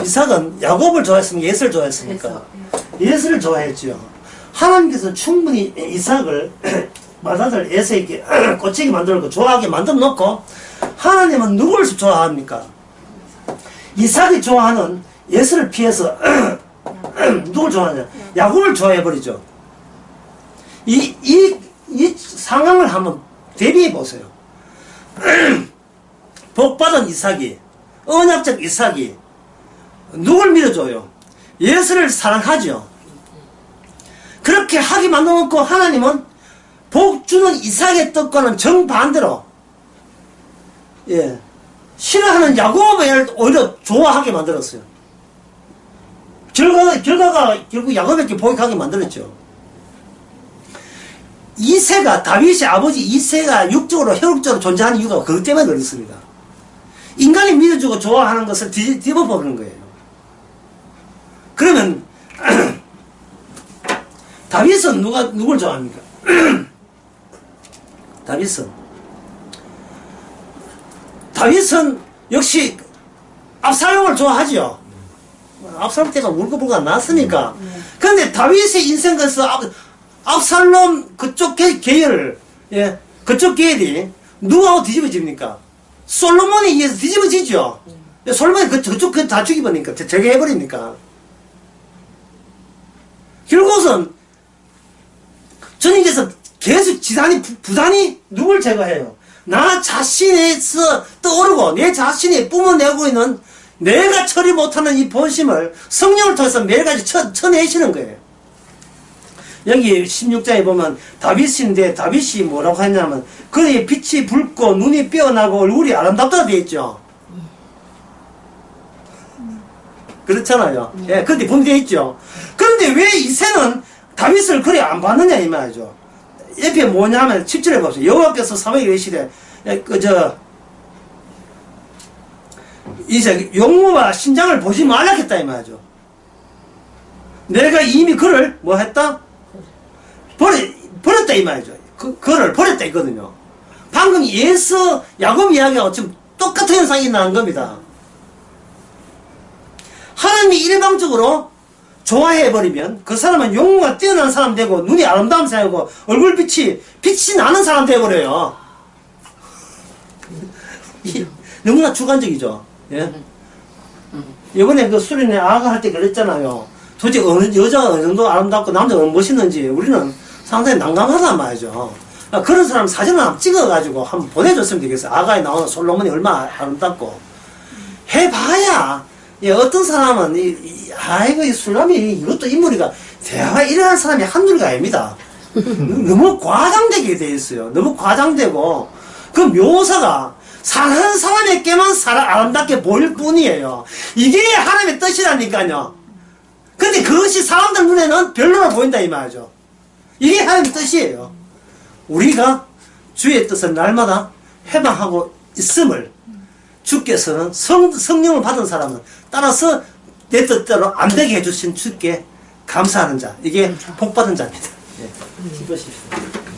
이삭은 야곱을 좋아했습니까? 예수를 좋아했습니까? 예수를 좋아했죠. 하나님께서 충분히 이삭을 맏아들 에서에게 꽂히게 만들고 좋아하게 만들어 놓고 하나님은 누굴 좋아합니까? 이삭이 좋아하는 예수를 피해서 누굴 좋아하냐? 야곱을 좋아해버리죠. 이 상황을 한번 대비해 보세요. 복받은 이삭이, 언약적 이삭이 누굴 믿어줘요? 예수를 사랑하죠. 그렇게 하게 만들어놓고 하나님은 복 주는 이삭의 뜻과는 정반대로 싫어하는 야곱을 오히려 좋아하게 만들었어요. 결과가 결국 야곱에게 복하게 만들었죠. 이새가 다윗의 아버지 이새가 육적으로 혈육적으로 존재하는 이유가 그것 때문에 그렇습니다. 인간이 믿어주고 좋아하는 것을 뒤집어 보는 거예요. 그러면 다윗은 누굴 좋아합니까? 다윗은 역시 압살롬을 좋아하죠. 압살롬 때가 울고불고 났으니까. 그런데 다윗의 인생에서 압살롬 그쪽 계열, 그쪽 계열이 누구하고 뒤집어집니까? 솔로몬에 의해서 뒤집어지죠. 솔로몬이 그쪽 다 죽여버리니까, 제거해버리니까. 결국은 주님께서 계속 부단히 누굴 제거해요? 나 자신에서 떠오르고 내 자신이 뿜어내고 있는 내가 처리 못하는 이 본심을 성령을 통해서 매일같이 쳐내시는 거예요. 여기 16장에 보면 다윗인데 다윗이 뭐라고 했냐면 그의 빛이 붉고 눈이 뼈나고 얼굴이 아름답다고 되어 있죠. 그렇잖아요. 그런데 분되어 있죠. 그런데 왜 이새는 다윗을 그리 안 받느냐 이 말이죠. 옆에 뭐냐면 10절에 보세요. 여호와께서 사무엘에게 이르시되 이제 용모와 신장을 보지 말라 했다 이 말이죠. 내가 이미 그를 뭐 했다? 버렸다 이 말이죠. 그를 버렸다 있거든요. 방금 야곱 이야기하고 지금 똑같은 현상이 나는 겁니다. 하나님이 일방적으로 좋아해버리면 그 사람은 영웅과 뛰어난 사람 되고 눈이 아름다운 사람이고 빛이 나는 사람 되어버려요. 너무나 주관적이죠. 예? 이번에 그 수련회 아가 할 때 그랬잖아요. 도대체 여자가 어느 정도 아름답고 남자가 어느 멋있는지 우리는 상당히 난감하단 말이죠. 그런 사람 사진을 한번 찍어가지고 한번 보내줬으면 되겠어요. 아가에 나오는 솔로몬이 얼마나 아름답고. 해봐야, 예, 어떤 사람은, 아이고, 이 술람이, 이것도 인물이가, 대화가 일어날 사람이 한둘이 아닙니다. 너무 과장되게 돼 있어요. 너무 과장되고, 그 묘사가, 사는 사람에게만 아름답게 보일 뿐이에요. 이게 하나님의 뜻이라니까요. 근데 그것이 사람들 눈에는 별로로 보인다, 이 말이죠. 이게 하나님의 뜻이에요. 우리가 주의 뜻을 날마다 해방하고 있음을 주께서는 성령을 받은 사람은 따라서 내 뜻대로 안 되게 해주신 주께 감사하는 자. 이게 복 받은 자입니다. 예. 기도하십시오.